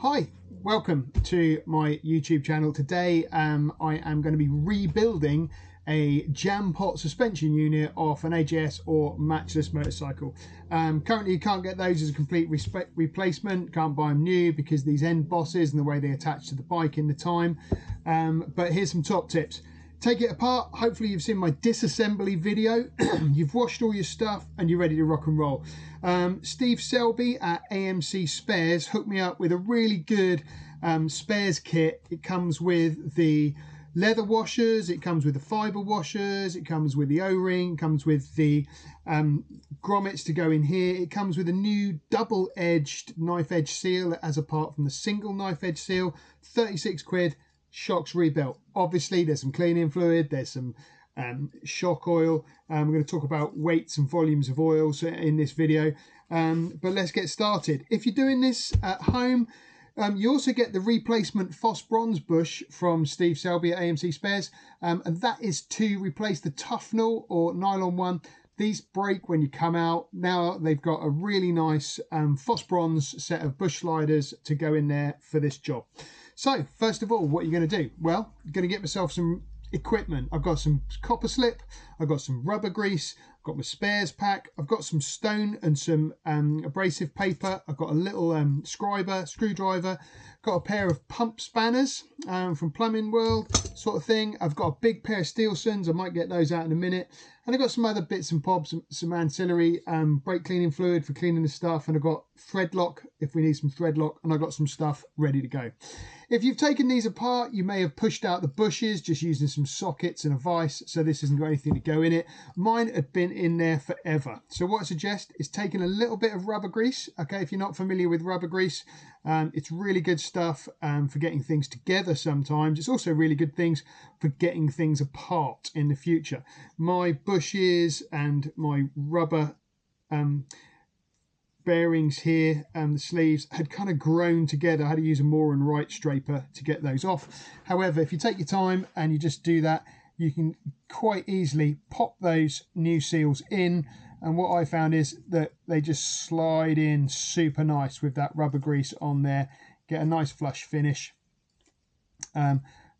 Hi, welcome to my YouTube channel. Today I am going to be rebuilding a Jampot suspension unit off an AJS or matchless motorcycle. Currently you can't get those as a complete replacement, can't buy them new because these end bosses and the way they attach to the bike in the time. But here's some top tips. Take it apart. Hopefully you've seen my disassembly video. You've washed all your stuff and you're ready to rock and roll. Steve Selby at AMC Spares hooked me up with a really good spares kit. It comes with the leather washers, it comes with the fiber washers, it comes with the O-ring, comes with the grommets to go in here. It comes with a new double-edged knife edge seal as apart from the single knife edge seal. 36 quid. Shocks rebuilt. Obviously there's some cleaning fluid, there's some shock oil. We're going to talk about weights and volumes of oils in this video, but let's get started. If you're doing this at home, you also get the replacement Foss bronze bush from Steve Selby at AMC Spares, and that is to replace the Tufnell or nylon one. These break when you come out. Now they've got a really nice Foss bronze set of bush sliders to go in there for this job. So first of all, what you're going to do? Well, you're going to get myself some equipment. I've got some copper slip, I've got some rubber grease, I've got my spares pack, I've got some stone and some abrasive paper, I've got a little screwdriver, got a pair of pump spanners from Plumbing World sort of thing. I've got a big pair of steel sons, I might get those out in a minute. And I've got some other bits and bobs, some ancillary brake cleaning fluid for cleaning the stuff, and I've got thread lock if we need some thread lock, and I've got some stuff ready to go. If you've taken these apart, you may have pushed out the bushes just using some sockets and a vise, so this hasn't got anything to go in it. Mine had been in there forever. So what I suggest is taking a little bit of rubber grease. Okay, if you're not familiar with rubber grease, it's really good stuff for getting things together sometimes. It's also really good things for getting things apart in the future. My bushes and my rubber bearings here and the sleeves had kind of grown together. I had to use a Moore and Wright scraper to get those off. However, if you take your time and you just do that, you can quite easily pop those new seals in, and what I found is that they just slide in super nice with that rubber grease on there. Get a nice flush finish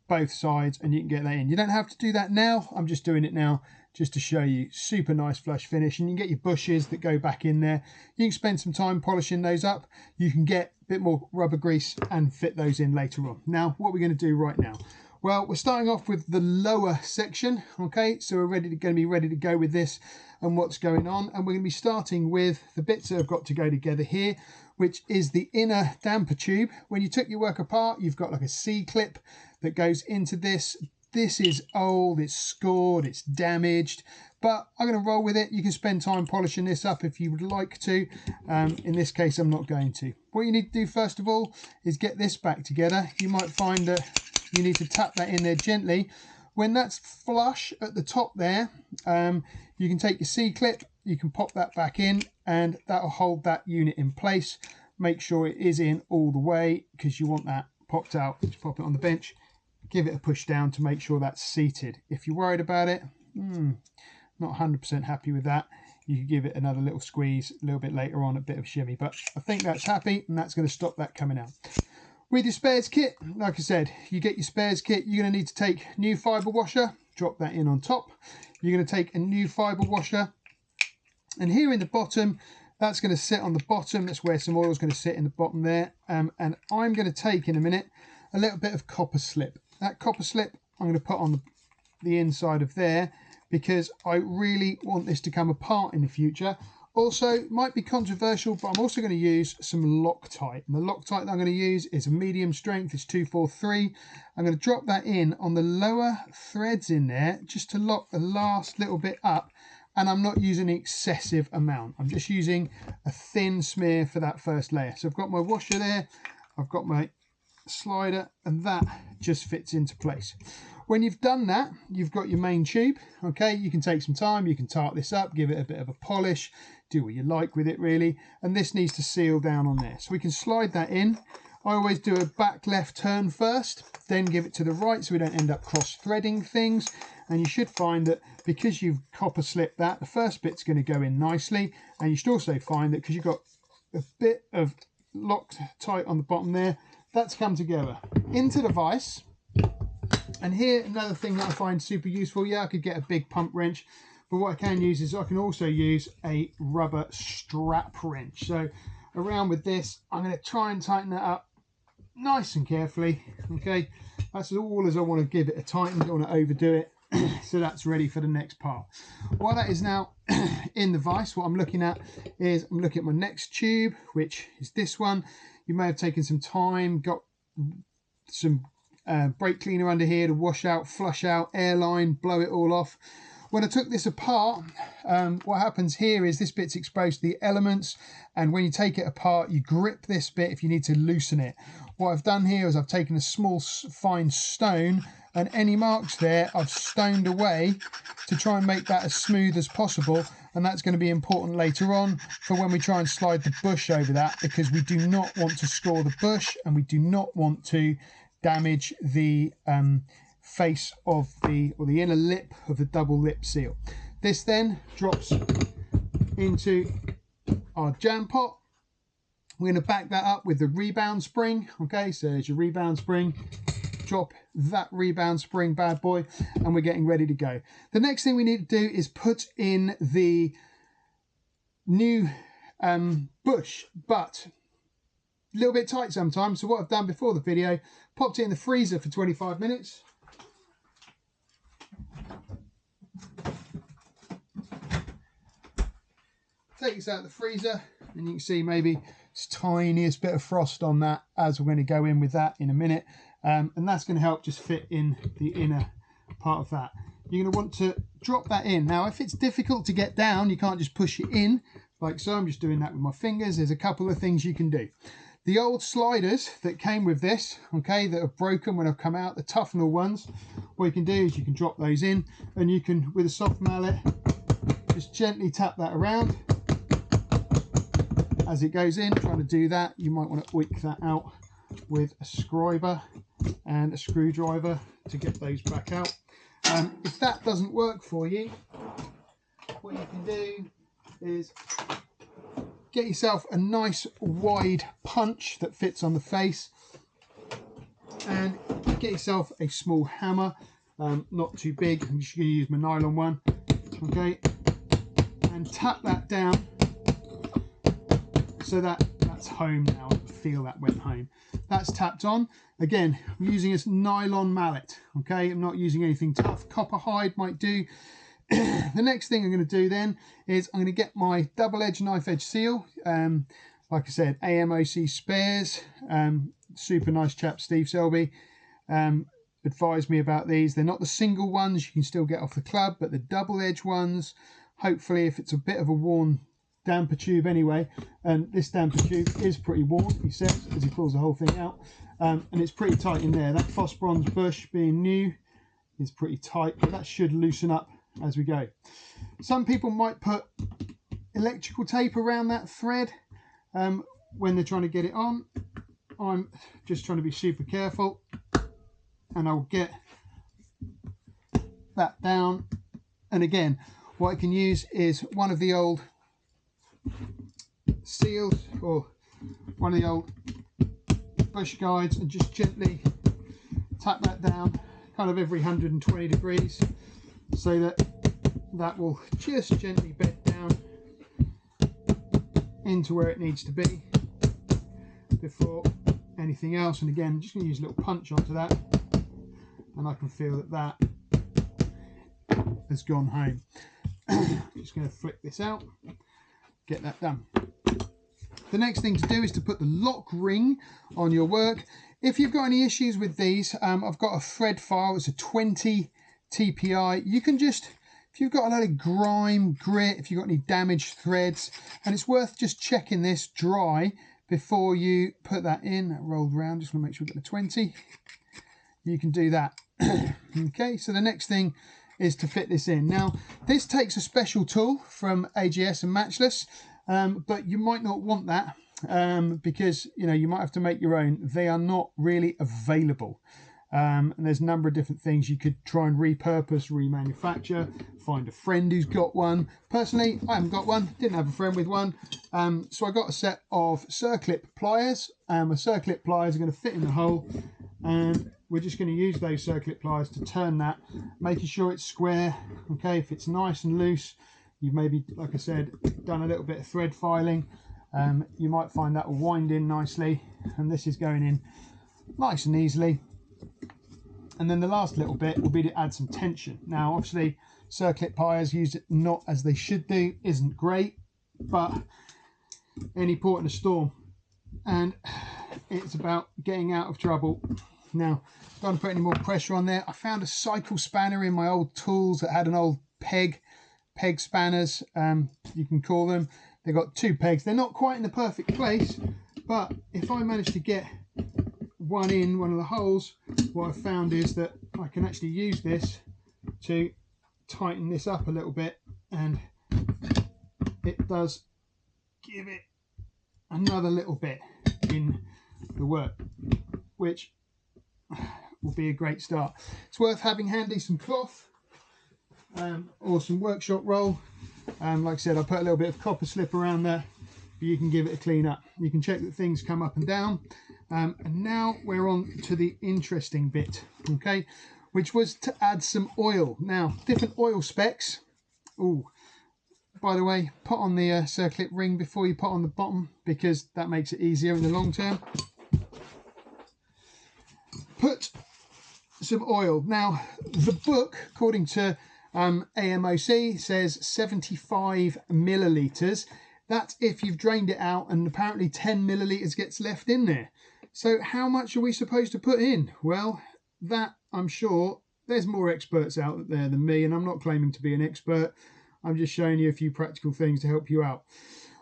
both sides, and you can get that in. You don't have to do that now, I'm just doing it now just to show you. Super nice flush finish, and you can get your bushes that go back in there. You can spend some time polishing those up. You can get a bit more rubber grease and fit those in later on. Now what we're going to do right now, well, we're starting off with the lower section. Okay, so we're going to be ready to go with this and what's going on, and we're going to be starting with the bits that have got to go together here, which is the inner damper tube. When you took your work apart, you've got like a C-clip that goes into this. This is old, it's scored, it's damaged, but I'm going to roll with it. You can spend time polishing this up if you would like to. In this case, I'm not going to. What you need to do first of all is get this back together. You might find that you need to tap that in there gently. When that's flush at the top there, you can take your C-clip, you can pop that back in, and that'll hold that unit in place. Make sure it is in all the way because you want that popped out. Just pop it on the bench. Give it a push down to make sure that's seated. If you're worried about it, not 100% happy with that, you can give it another little squeeze a little bit later on, a bit of shimmy, but I think that's happy, and that's going to stop that coming out. With your spares kit, like I said, you get your spares kit, you're going to need to take new fiber washer, drop that in on top. You're going to take a new fiber washer, and here in the bottom, that's going to sit on the bottom. That's where some oil is going to sit in the bottom there. And I'm going to take in a minute a little bit of copper slip. That copper slip I'm going to put on the inside of there because I really want this to come apart in the future. Also, might be controversial, but I'm also going to use some Loctite. And the Loctite that I'm going to use is a medium strength, it's 243. I'm going to drop that in on the lower threads in there just to lock the last little bit up. And I'm not using an excessive amount. I'm just using a thin smear for that first layer. So I've got my washer there, I've got my slider, and that just fits into place. When you've done that, you've got your main tube. Okay, you can take some time, you can tart this up, give it a bit of a polish, do what you like with it really, and this needs to seal down on there. So we can slide that in. I always do a back left turn first, then give it to the right so we don't end up cross threading things. And you should find that because you've copper slipped that, the first bit's going to go in nicely, and you should also find that because you've got a bit of locked tight on the bottom there. That's come together into the vise. And here, another thing that I find super useful. Yeah, I could get a big pump wrench, but what I can use is I can also use a rubber strap wrench. So around with this, I'm going to try and tighten that up nice and carefully. Okay, that's all as I want to give it a tighten. Don't want to overdo it. So that's ready for the next part. While that is now in the vise, what I'm looking at is I'm looking at my next tube, which is this one. You may have taken some time, got some brake cleaner under here to wash out, flush out, airline, blow it all off. When I took this apart, what happens here is this bit's exposed to the elements, and when you take it apart, you grip this bit if you need to loosen it. What I've done here is I've taken a small fine stone, and any marks there I've stoned away to try and make that as smooth as possible, and that's going to be important later on for when we try and slide the bush over that, because we do not want to score the bush and we do not want to damage the face of the inner lip of the double lip seal. This then drops into our Jampot. We're going to back that up with the rebound spring. Okay, so there's your rebound spring. Drop that rebound spring bad boy, and we're getting ready to go. The next thing we need to do is put in the new bush, but a little bit tight sometimes. So what I've done before the video, popped it in the freezer for 25 minutes. Take this out of the freezer, and you can see maybe it's tiniest bit of frost on that, as we're going to go in with that in a minute. And that's going to help just fit in the inner part of that. You're going to want to drop that in. Now, if it's difficult to get down, you can't just push it in like so. I'm just doing that with my fingers. There's a couple of things you can do. The old sliders that came with this, okay, that have broken when I've come out, the toughenal ones, what you can do is you can drop those in, and you can, with a soft mallet, just gently tap that around as it goes in. Trying to do that, you might want to oink that out with a scriber and a screwdriver to get those back out. If that doesn't work for you, what you can do is get yourself a nice wide punch that fits on the face, and get yourself a small hammer, not too big. I'm just going to use my nylon one. Okay, and tap that down so that's home now. Feel that went home. That's tapped on. Again, I'm using this nylon mallet. Okay, I'm not using anything tough. Copper hide might do. The next thing I'm going to do then is I'm going to get my double-edged knife edge seal. Like I said, AMOC Spares. Super nice chap, Steve Selby, advised me about these. They're not the single ones you can still get off the club, but the double-edged ones, hopefully, if it's a bit of a worn damper tube anyway, and this damper tube is pretty worn, he says, as he pulls the whole thing out, and it's pretty tight in there. That Foss bronze bush, being new, is pretty tight, but that should loosen up as we go. Some people might put electrical tape around that thread when they're trying to get it on. I'm just trying to be super careful, and I'll get that down. And again, what I can use is one of the old seals or one of the old bush guides, and just gently tap that down kind of every 120 degrees, so that will just gently bed down into where it needs to be before anything else. And again, I'm just going to use a little punch onto that, and I can feel that has gone home. Just going to flick this out, get that done. The next thing to do is to put the lock ring on your work. If you've got any issues with these, I've got a thread file. It's a 20 TPI. You can just, if you've got a lot of grime, grit, if you've got any damaged threads, and it's worth just checking this dry before you put that in. That rolled around, just want to make sure we get the 20. You can do that. Okay, so the next thing is to fit this in. Now, this takes a special tool from AGS and Matchless, but you might not want that because, you know, you might have to make your own. They are not really available. And there's a number of different things you could try and repurpose, remanufacture, find a friend who's got one. Personally, I haven't got one, didn't have a friend with one. So I got a set of circlip pliers. My circlip pliers are going to fit in the hole, and we're just going to use those circlip pliers to turn that, making sure it's square. Okay, if it's nice and loose, you've maybe, like I said, done a little bit of thread filing, you might find that will wind in nicely, and this is going in nice and easily. And then the last little bit will be to add some tension. Now, obviously, circlip pliers used not as they should do isn't great, but any port in a storm, and it's about getting out of trouble. Now, don't put any more pressure on there. I found a cycle spanner in my old tools that had an old peg spanners, you can call them. They've got 2 pegs. They're not quite in the perfect place, but if I manage to get one in one of the holes, what I've found is that I can actually use this to tighten this up a little bit, and it does give it another little bit in the work, which will be a great start. It's worth having handy some cloth or some workshop roll. Like I said, I put a little bit of copper slip around there, but you can give it a clean up. You can check that things come up and down. And now we're on to the interesting bit, okay, which was to add some oil. Now, different oil specs. Oh, by the way, put on the circlip ring before you put on the bottom, because that makes it easier in the long term. Put some oil. Now, the book, according to AMOC, says 75 millilitres. That's if you've drained it out, and apparently 10 millilitres gets left in there. So how much are we supposed to put in? Well, that, I'm sure, there's more experts out there than me, and I'm not claiming to be an expert. I'm just showing you a few practical things to help you out.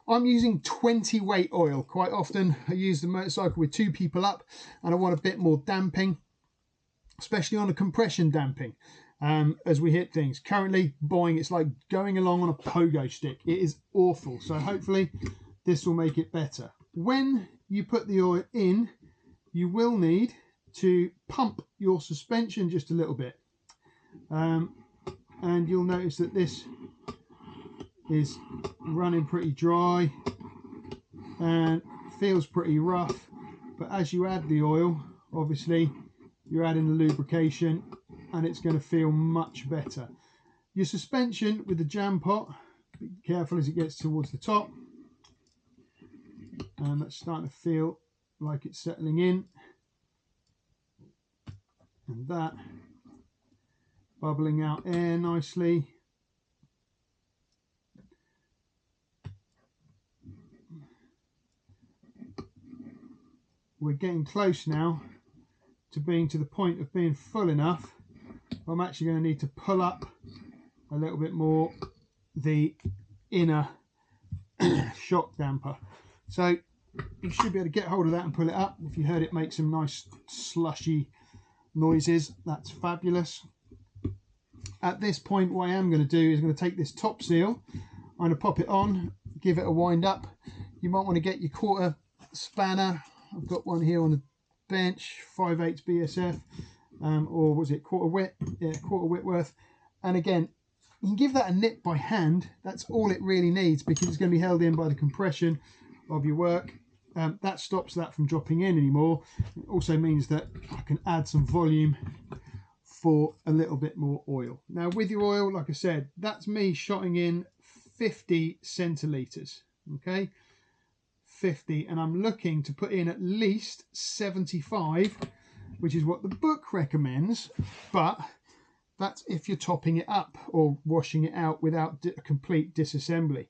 I'm using 20 weight oil. Quite often I use the motorcycle with 2 people up, and I want a bit more damping, especially on a compression damping, as we hit things. Currently, boing, it's like going along on a pogo stick. It is awful. So hopefully this will make it better. When you put the oil in, you will need to pump your suspension just a little bit. And you'll notice that this is running pretty dry and feels pretty rough. But as you add the oil, obviously, you're adding the lubrication, and it's going to feel much better. Your suspension with the Jampot, be careful as it gets towards the top, and that's starting to feel like it's settling in, and that bubbling out air nicely. We're getting close now to being to the point of being full enough. I'm actually going to need to pull up a little bit more the inner shock damper. So you should be able to get hold of that and pull it up. If you heard it make some nice slushy noises, that's fabulous. At this point, what I am going to do is I'm going to take this top seal, I'm going to pop it on, give it a wind up. You might want to get your quarter spanner. I've got one here on the bench, 5/8 BSF, or was it quarter Whit? Yeah, quarter Whitworth. And again, you can give that a nip by hand. That's all it really needs, because it's going to be held in by the compression of your work. That stops that from dropping in anymore. It also means that I can add some volume for a little bit more oil. Now with your oil, like I said, that's me shotting in 50 centilitres, okay? 50, and I'm looking to put in at least 75, which is what the book recommends, but that's if you're topping it up or washing it out without a complete disassembly.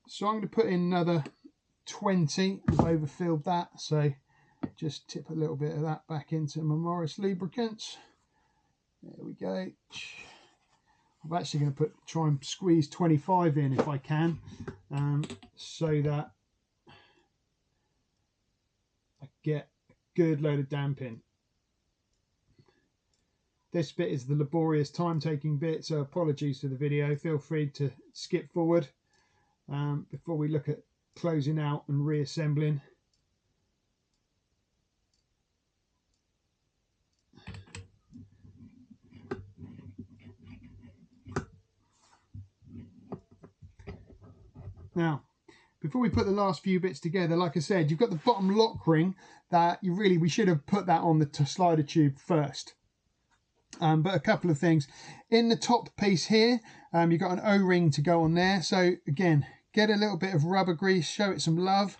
So I'm going to put in another 20. I've overfilled that, so just tip a little bit of that back into my Morris lubricants. There we go. I'm actually going to try and squeeze 25 in if I can, so that I get a good load of damping. This bit is the laborious time-taking bit, so apologies to the video. Feel free to skip forward before we look at closing out and reassembling. Now, before we put the last few bits together, like I said, you've got the bottom lock ring that we should have put that on the slider tube first. But a couple of things. In the top piece here, you've got an O-ring to go on there. So again, get a little bit of rubber grease, show it some love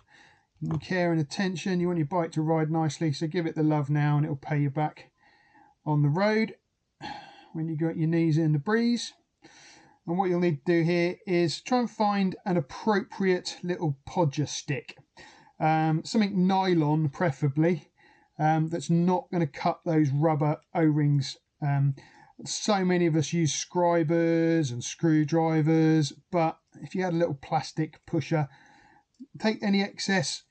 and care and attention. You want your bike to ride nicely, so give it the love now and it'll pay you back on the road when you got your knees in the breeze. And what you'll need to do here is try and find an appropriate little podger stick. Something nylon preferably, that's not going to cut those rubber O-rings. So many of us use scribers and screwdrivers, but if you had a little plastic pusher, take any excess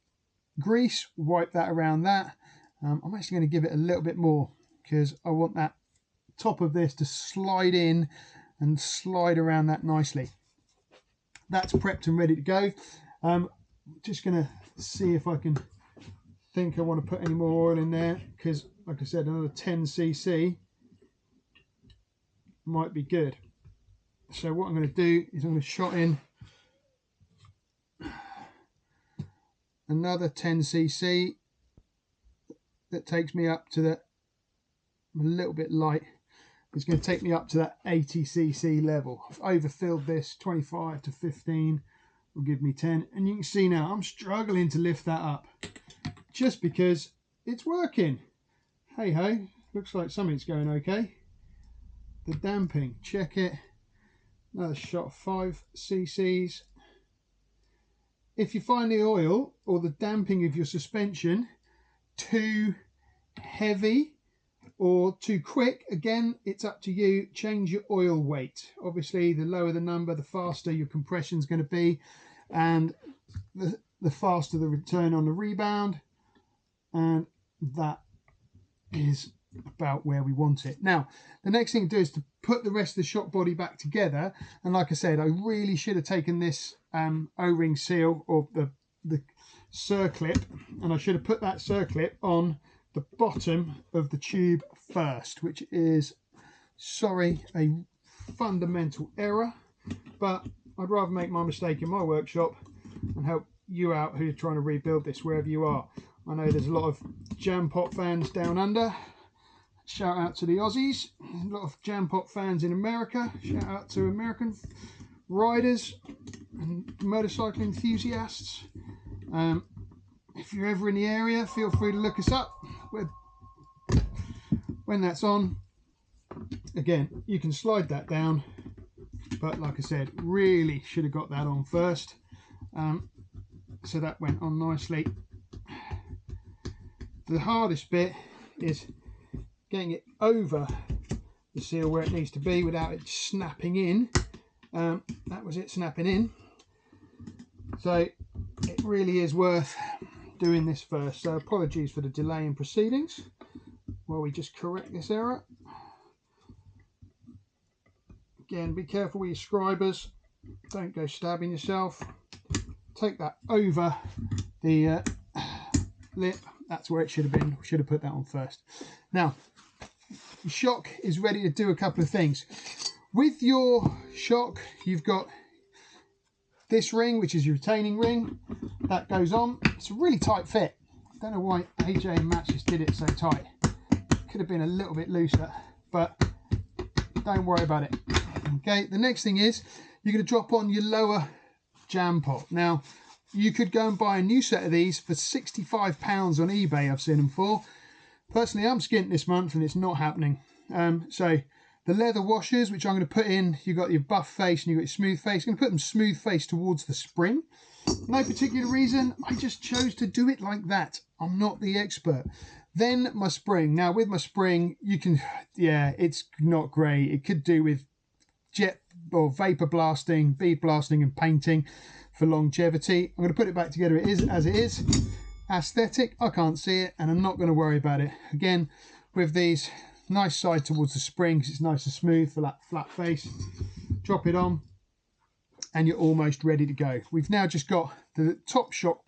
grease, wipe that around that. I'm actually going to give it a little bit more because I want that top of this to slide in and slide around that nicely. That's prepped and ready to go. Just going to see if I can think I want to put any more oil in there, because like I said, another 10cc might be good. So what I'm going to do is I'm going to shot in another 10cc. That takes me up to that, I'm a little bit light, it's going to take me up to that 80cc level. I've overfilled this. 25 to 15 will give me 10, and you can see now I'm struggling to lift that up just because it's working. Hey ho, looks like something's going okay. The damping, check it. Another shot of 5cc. If you find the oil or the damping of your suspension too heavy or too quick, again, it's up to you. Change your oil weight. Obviously, the lower the number, the faster your compression is going to be, and the faster the return on the rebound, and that is about where we want it. Now, the next thing to do is to put the rest of the shock body back together, and like I said, I really should have taken this O-ring seal or the circlip, and I should have put that circlip on the bottom of the tube first, which is, sorry, a fundamental error, but I'd rather make my mistake in my workshop and help you out who are trying to rebuild this wherever you are. I know there's a lot of Jampot fans down under. Shout out to the Aussies. A lot of Jampot fans in America. Shout out to American riders and motorcycle enthusiasts. If you're ever in the area, feel free to look us up. When that's on, again, you can slide that down, but like I said, really should have got that on first. So that went on nicely. The hardest bit is getting it over the seal where it needs to be without it snapping in. That was it, snapping in. So it really is worth doing this first. So apologies for the delay in proceedings while we just correct this error. Again, be careful with your scribers, don't go stabbing yourself. Take that over the lip. That's where it should have been. Should have put that on first. Now, the shock is ready to do a couple of things. With your shock, you've got this ring, which is your retaining ring. That goes on. It's a really tight fit. I don't know why AJ and Matches did it so tight. Could have been a little bit looser, but don't worry about it. Okay, the next thing is you're going to drop on your lower Jampot. Now, you could go and buy a new set of these for £65 on eBay, I've seen them for. Personally, I'm skint this month and it's not happening. So the leather washers, which I'm going to put in, you've got your buff face and you've got your smooth face. I'm going to put them smooth face towards the spring. No particular reason, I just chose to do it like that. I'm not the expert. Then my spring. Now with my spring, you can, yeah, it's not great. It could do with jet or vapor blasting, bead blasting and painting for longevity. I'm going to put it back together. It is as it is. Aesthetic, I can't see it and I'm not going to worry about it. Again, with these, nice side towards the spring because it's nice and smooth for that flat face. Drop it on and you're almost ready to go. We've now just got the top shock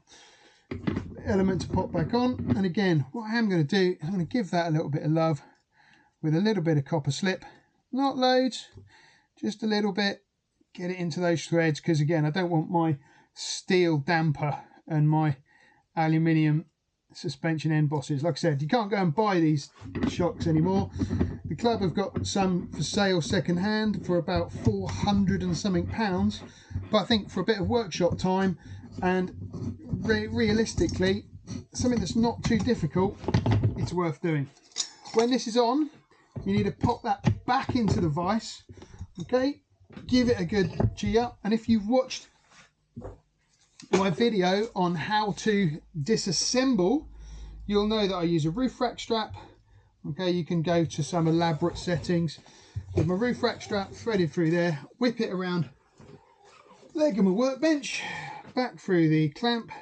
element to pop back on, and again what I am going to do, I'm going to give that a little bit of love with a little bit of copper slip, not loads, just a little bit, get it into those threads, because again I don't want my steel damper and my aluminium suspension end bosses. Like I said, you can't go and buy these shocks anymore. The club have got some for sale second hand for about 400 and something pounds, but I think for a bit of workshop time and realistically something that's not too difficult, it's worth doing. When this is on, you need to pop that back into the vise, okay, give it a good G up. And if you've watched my video on how to disassemble, you'll know that I use a roof rack strap. Okay, you can go to some elaborate settings with my roof rack strap threaded through there, whip it around leg of my workbench, back through the clamp.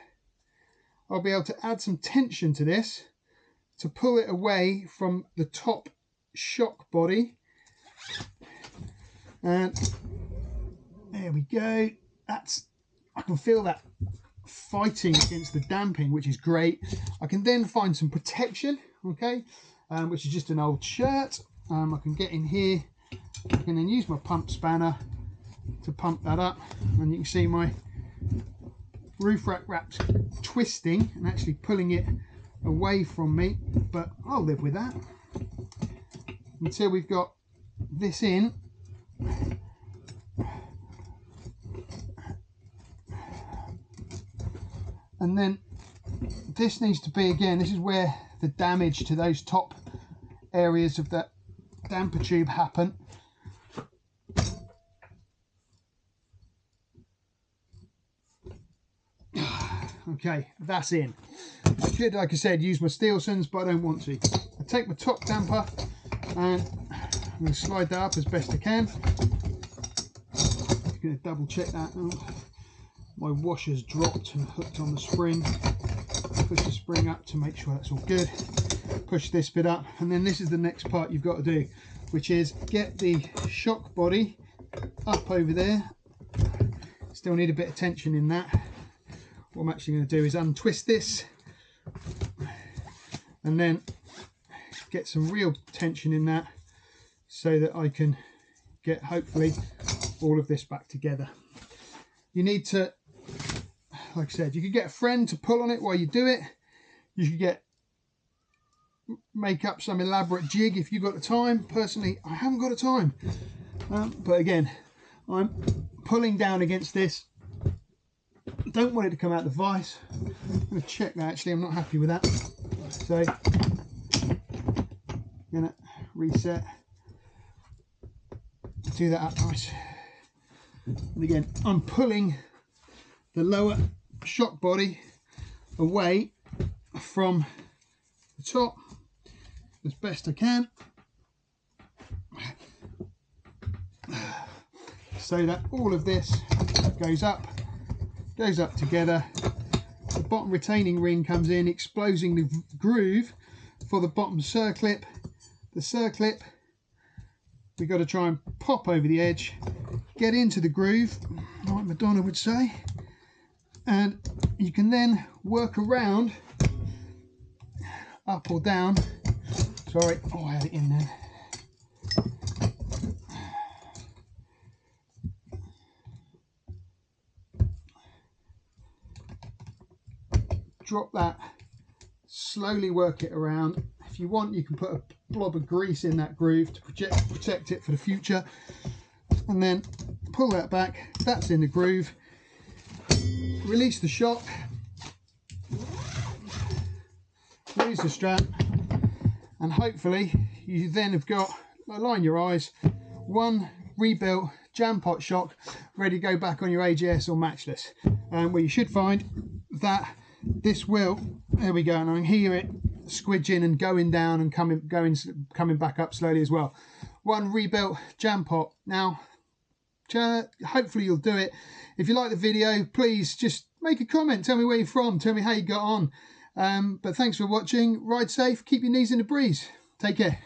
I'll be able to add some tension to this to pull it away from the top shock body, and there we go. I can feel that fighting against the damping, which is great. I can then find some protection, okay, which is just an old shirt. I can get in here, I can then use my pump spanner to pump that up, and you can see my roof rack wrap's twisting and actually pulling it away from me, but I'll live with that until we've got this in. And then this needs to be, again, this is where the damage to those top areas of that damper tube happen. Okay, that's in. I could, like I said, use my Steelsons, but I don't want to. I take my top damper and I'm going to slide that up as best I can. I'm going to double check that. Oh, my washer's dropped and hooked on the spring. Push the spring up to make sure that's all good. Push this bit up, and then this is the next part you've got to do, which is get the shock body up over there. Still need a bit of tension in that. What I'm actually going to do is untwist this and then get some real tension in that so that I can get, hopefully, all of this back together. You need to, like I said, you could get a friend to pull on it while you do it. You could make up some elaborate jig if you've got the time. Personally, I haven't got the time. But again, I'm pulling down against this. Don't want it to come out the vise. I'm going to check that, actually. I'm not happy with that. So, I'm going to reset. Do that up nice. And again, I'm pulling the lower shock body away from the top as best I can, so that all of this goes up together. The bottom retaining ring comes in, exposing the groove for the bottom circlip. The circlip, we've got to try and pop over the edge, get into the groove, like Madonna would say, and you can then work around up or down. Sorry, oh, I had it in there. Drop that, slowly work it around. If you want, you can put a blob of grease in that groove to protect it for the future, and then pull that back. That's in the groove. Release the shock, release the strap, and hopefully you then have got, align your eyes, one rebuilt Jampot shock ready to go back on your AGS or matchless, where you should find that this will, there we go, and I can hear it squidging and going down and coming back up slowly as well. One rebuilt Jampot. Now, hopefully you'll do it. If you like the video, please just make a comment, tell me where you're from, tell me how you got on. But thanks for watching. Ride safe, keep your knees in the breeze. Take care.